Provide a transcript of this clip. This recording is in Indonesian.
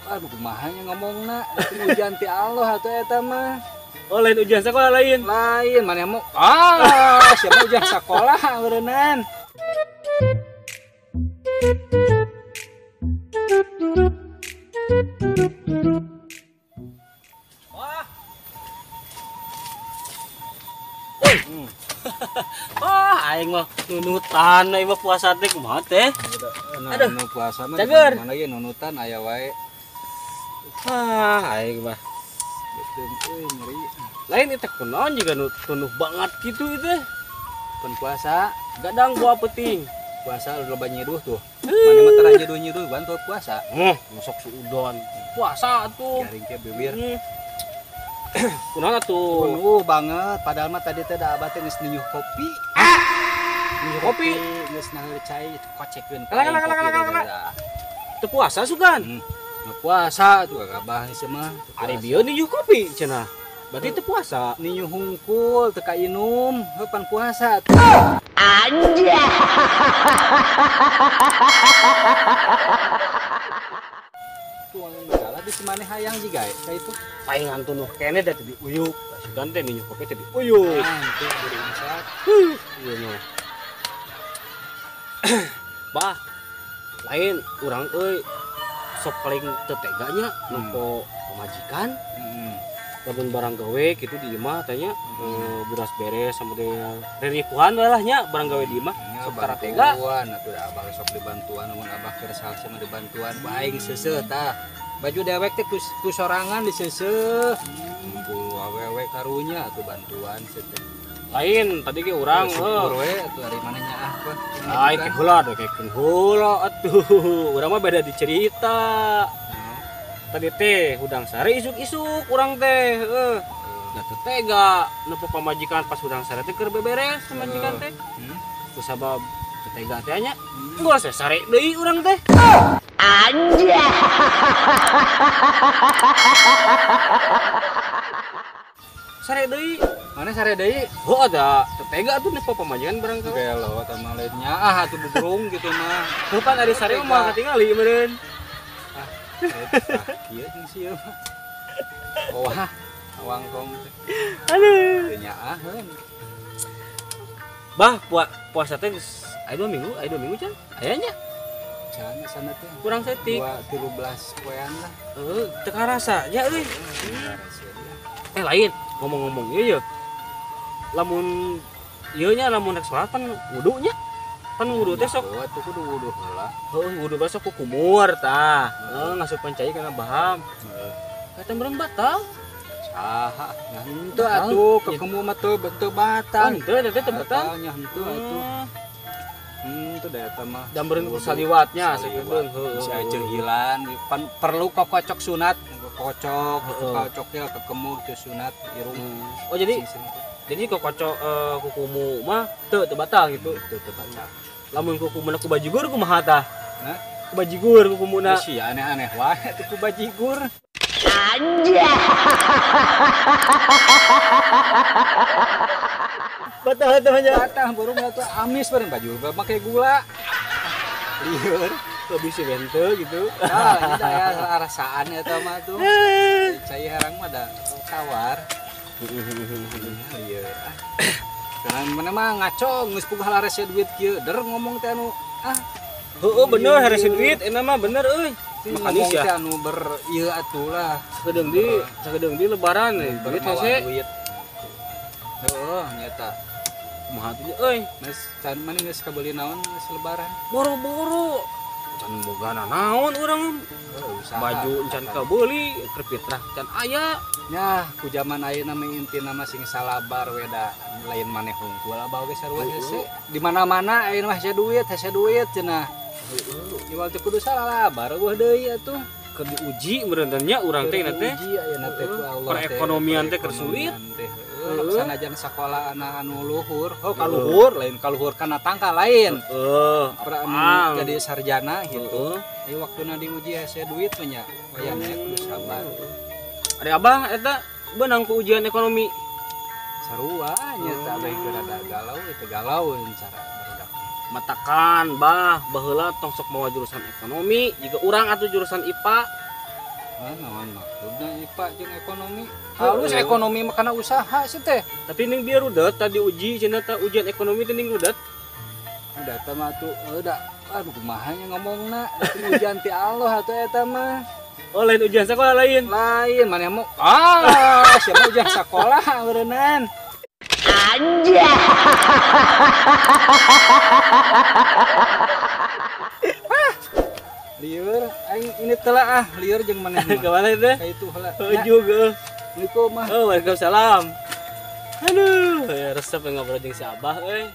Aduh kumahanya ngomongna ujian ti Allah atuh eta mah. Oh lain ujian sekolah lain. Lain mana mau siapa ujian sekolah berenang. Wah. Wah, aing mah nunutan aing mah puasa teh kumaha teh? Aduh, nu puasa mah cager. mana ge nunutan aya wae. Aing mah Betul nyeri. lain itu kunaon juga tunuh banget gitu itu. Pun puasa, Gadang buah peting. puasa loba nyiruh tuh. Mana mah tara nyiruh bantu puasa. Masuk suudon. Puasa tuh. Garing ke bibir. Kunaon atuh? Penuh banget padahal mah tadi teh da abah teh geus niuh kopi. Minum kopi. Geus naheul cai kocekeun. Kalah. Teu puasa sugan. Nu puasa tuh abah geus mah. Ari bieu niuh kopi cenah. Berarti teu puasa. Niuh hungkul teu kainum, heupan puasa. Anja. Tuang segala di semane hayang jiga ka itu. Paingan tunuh kene da teu diuyuk. Sugan teh niuh kopi teh diuyuk. Itu beri insat. Ieu mah. Bah, lain urang euy sok paling teu tega nya nempo pamajikan. Lamun barang gawe gitu di imah tanya beras beres sama reripuhan lah nya barang gawe di imah sok tara tega. Bantuan atuh abah sok dibantuan namun abah keur salsa mah dibantuan baing seuseuh tah. Baju dewek teh ku sorangan di seuseuh. Kumpul awewe karunya atuh bantuan seteh. Lain tadi ge urang syukur we atuh ari mana nya ah. Ai ke heula da ke heula atuh. Urang mah beda dicerita. Tadi teh hudang sare isuk-isuk urang teh da teu tega nepo pamajikan pas hudang sare teh keur beberes pamajikan teh kusabab teu tega teh nya geus sare deui urang teh Anja. sare deui Mana sare deui? oh ada teu tega tuh nepo pamajikan barang gawe Gelo tah mah lainnya ah atuh buburung gitu mah. bukan ari sare mah katingali meureun Kieu jeung sieu mah. Wah, wangkong teh. aduh Teu nyaah heun. bah puasa teh aya 2 minggu can aya nya Can sana teh. kurang setik 13 poean lah. teu karasa nya euy lain ngomong-ngomong ieu lamun ieu nya lamun rek salat kan wudu nya kan wudu teh sok Atuh kudu wudu heula. wudu besok ku kumur tah ngasup pancai kana baham kata meureun batal Saha? Nya henteu atuh kekemu mah teu batal. henteu teh teu batal Nya henteu atuh. Teu da eta mah. da meureun ku saliwatnya sakedeung Si ajehilan perlu kokocok sunat. Kokocoknya kekemu teu sunat irung. oh jadi kok kocok kukumu mah teu batal gitu Teu batal. lamun kukumuna ku bajigur kumaha tah Hah? ku bajigur kukumuna Si aneh-aneh wae teu ku bajigur. Anja. batal teh nya Batah burung atuh amis bareng baju make gula. Lieur. kok bisa bente gitu Ah, ini aya rasaan eta mah tuh. Cai harang mah da tawar. Lieur. Karena mana mah ngaco geus puguh larese duit kieu. Der ngomong teh anu heueuh bener hareusi duit eta mah bener euy makanya manis ya teh anu ber ieu atuh lah. sakedeung di lebaran duit hese Duit. Heeh, nyata. kumaha teh euy Mas can mana geus kabeuli naon geus lebaran. boro-boro can bogana naon urang Usaha. baju can kabeuli keur fitrah can aya Nya ku zaman ayeuna mah intina mah sing salabar we da lain maneh hungkul abah ge sarua hese. Di mana-mana ayeuna mah hese duit cenah. Iwal teh kudu salabar weuh deui atuh. keur diuji meureun nya urang teh teh Uji ayeuna teh ku Allah. perekonomian teh keur sulit. Sanajan sekolah anak anu luhur. Oh, kaluhur lain kaluhur kana tangka lain. Anu jadi sarjana gitu. Ieu waktuna diuji hese duit mah nya. Wayahna kudu sabar. Ari abah eta beunang ku ujian ekonomi. Sarua nya teh abah keur rada galau teh galau cara barudak. Matakan bah baheula tong sok mawa jurusan ekonomi, jika urang atuh jurusan IPA. naon maksudna IPA jeung ekonomi? Halus ekonomi mah kana usaha sih teh. Tapi ning biar rudet tadi uji cenah teh ujian ekonomi teh ning rudet. Udah eta mah tuh udah aduh kumaha nya ngomongna ujian ti Allah atuh eta mah. Oh lain ujian sekolah lain. Lain mana mau siapa ujian sekolah berenang. Anjay. Lieur aing ini telah lieur jeung maneh mah. Ke mana teh? Ka itu heula. Juga. Assalamualaikum mah. Oh, waalaikumsalam. Aduh, ya resep ngobrol jeung si Abah euy.